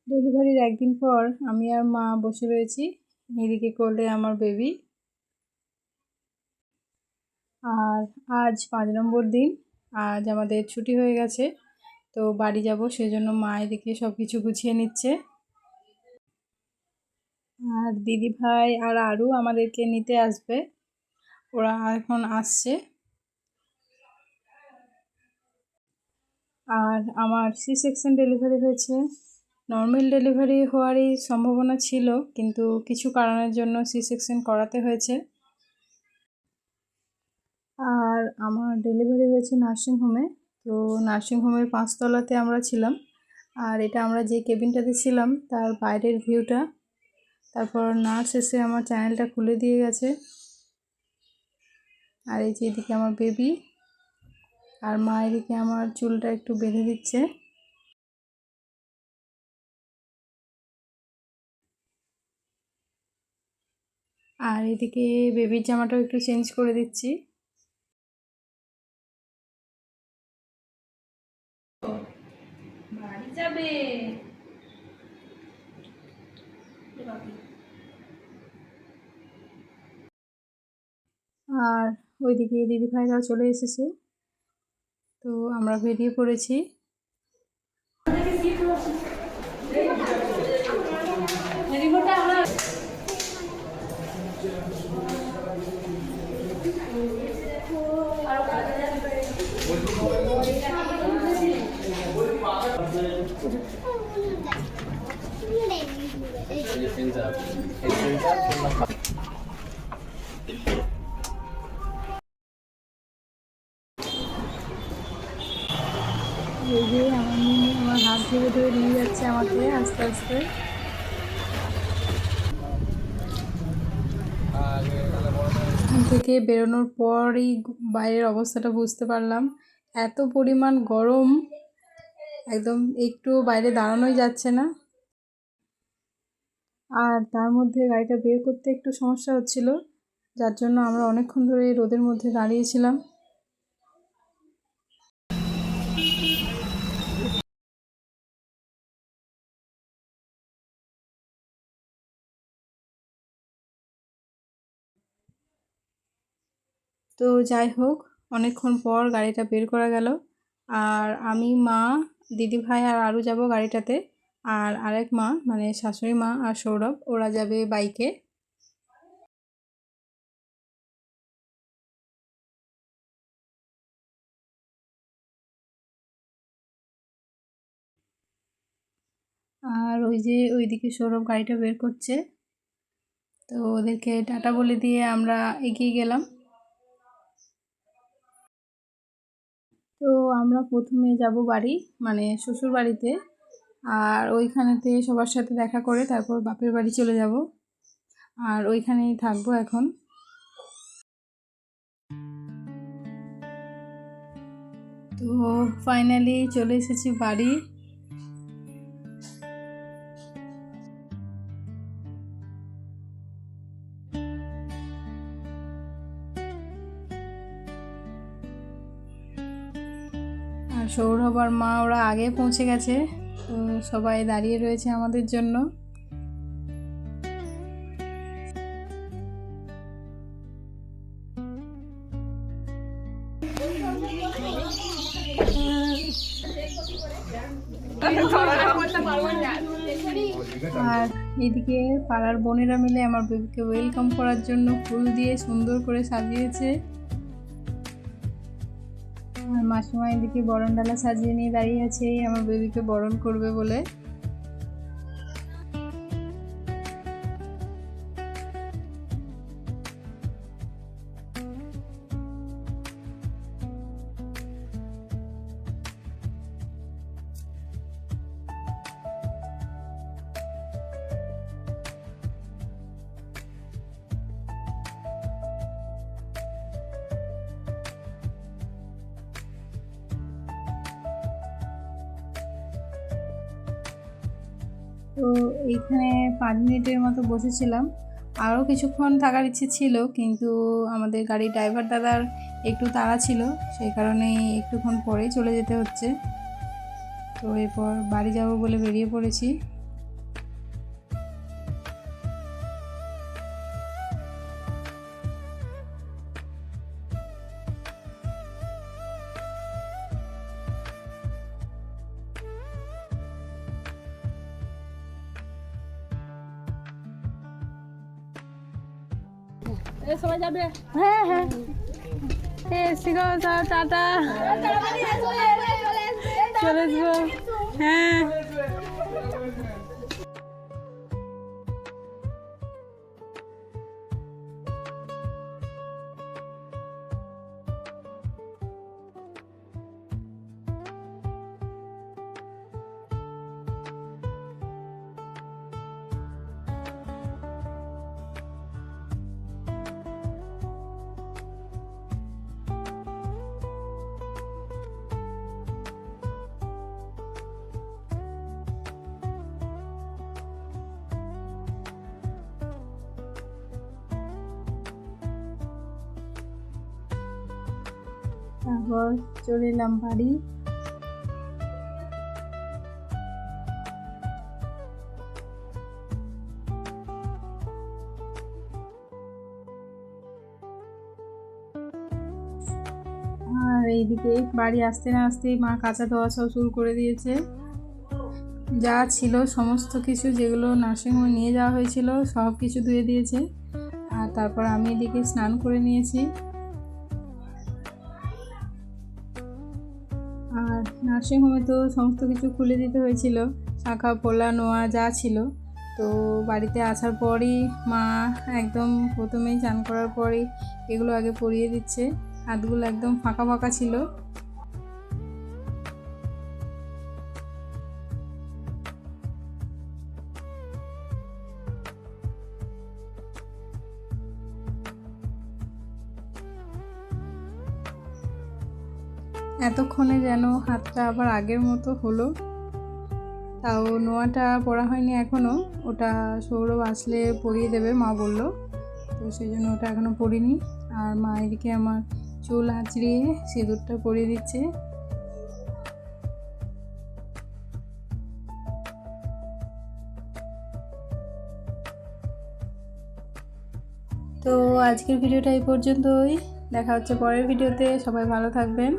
ডেলিভারির একদিন পর আমি আর মা বসে রয়েছি, এদিকে কোলে আমার বেবি। আর আজ 5 নম্বর দিন। আজ আমাদের ছুটি হয়ে গেছে, তো বাড়ি যাব, সেজন্য মা এদিকে সব কিছু গুছিয়ে নিচ্ছে। আর দিদি ভাই আর আরও আমাদেরকে নিতে আসবে, ওরা এখন আসছে। আর আমার সি সেকশন ডেলিভারি হয়েছে। নর্মাল ডেলিভারি হওয়ারই সম্ভাবনা ছিল, কিন্তু কিছু কারণের জন্য সি সেকশন করাতে হয়েছে। আর আমার ডেলিভারি হয়েছে নার্সিংহোমে। তো নার্সিংহোমের 5তলাতে আমরা ছিলাম। আর এটা আমরা যে কেবিনটাতে ছিলাম তার বাইরের ভিউটা। তারপর নার্স এসে আমার চ্যানেলটা খুলে দিয়ে গেছে। আর এই যে এদিকে আমার বেবি, আর মা এদিকে আমার চুলটা একটু বেঁধে দিচ্ছে। আর এদিকে বেবির জামাটাও একটু চেঞ্জ করে দিচ্ছি। বাড়ি যাবে। আর ওইদিকে দিদি ভাইরাও চলে এসেছে, তো আমরা বেরিয়ে পড়েছি। এই যে আমার মেয়ে আমার হাত ধরে ধরে নিয়ে যাচ্ছে আমাকে আস্তে আস্তে। স্কুল থেকে বেরোনোর পরই বাইরের অবস্থাটা বুঝতে পারলাম, এত পরিমাণ গরম, একদম একটু বাইরে দাঁড়ানোই যাচ্ছে না। আর তার মধ্যে গাড়িটা বের করতে একটু সমস্যা হচ্ছিল, যার জন্য আমরা অনেকক্ষণ ধরে রোদের মধ্যে দাঁড়িয়েছিলাম। তো যাই হোক, অনেকক্ষণ পর গাড়িটা বের করা গেল। আর আমি, মা, দিদি ভাই আর আরও যাব গাড়িটাতে। আর আরেক মা মানে শাশুড়ি মা আর সৌরভ, ওরা যাবে বাইকে। আর ওই যে ওইদিকে সৌরভ গাড়িটা বের করছে, তো ওদেরকে টাটা বলে দিয়ে আমরা এগিয়ে গেলাম। তো আমরা প্রথমে যাব বাড়ি, মানে শ্বশুর বাড়িতে। আর ওইখানেতে সবার সাথে দেখা করে তারপর বাপের বাড়ি চলে যাব, আর ওইখানেই থাকবো এখন। তো ফাইনালি চলে এসেছি বাড়ি। আর সৌরভ আর মা ওরা আগে পৌঁছে গেছে, তো সবাই দাঁড়িয়ে রয়েছে আমাদের জন্য। আর এদিকে পাড়ার বোনেরা মিলে আমার বেবিকে ওয়েলকাম করার জন্য ফুল দিয়ে সুন্দর করে সাজিয়েছে। আর মাসিমা এদিকে বরণ ডালা সাজিয়ে নিয়ে দাঁড়িয়ে আছে আমার বেবিকে বরণ করবে বলে। তো এইখানে 5 মিনিটের মতো বসেছিলাম, আরও কিছুক্ষণ থাকার ইচ্ছে ছিল, কিন্তু আমাদের গাড়ির ড্রাইভার দাদার একটু তাড়া ছিল, সেই কারণে একটুক্ষণ পরেই চলে যেতে হচ্ছে। তো এরপর বাড়ি যাব বলে বেরিয়ে পড়েছি। সবাই যাবে। হ্যাঁ হ্যাঁ এসছি গো, টাটা, চলে আসবো। হ্যাঁ তারপর চলে এলাম বাড়ি। আর এইদিকে বাড়ি আসতে না আসতেই মা কাঁচা ধোয়া সব শুরু করে দিয়েছে। যা ছিল সমস্ত কিছু, যেগুলো নার্সিংহোমে নিয়ে যাওয়া হয়েছিল, সব কিছু ধুয়ে দিয়েছে। আর তারপর আমি এদিকে স্নান করে নিয়েছি। আর নার্সিংহোমে তো সমস্ত কিছু খুলে দিতে হয়েছিল, শাখা পোলা নোয়া যা ছিল। তো বাড়িতে আসার পরই মা একদম প্রথমেই চান করার পরই এগুলো আগে পরিয়ে দিচ্ছে। হাতগুলো একদম ফাঁকা ফাঁকা ছিল। এতক্ষণে যেন হাতটা আবার আগের মতো হলো। তাও নোয়াটা পরা হয়নি এখনও, ওটা সৌরভ আসলে পরিয়ে দেবে মা বলল, তো সেই জন্য ওটা এখনও পরিনি। আর মা এদিকে আমার চুল আঁচড়িয়ে সিঁদুরটা পরিয়ে দিচ্ছে। তো আজকের ভিডিওটা এই পর্যন্তই, দেখা হচ্ছে পরের ভিডিওতে। সবাই ভালো থাকবেন।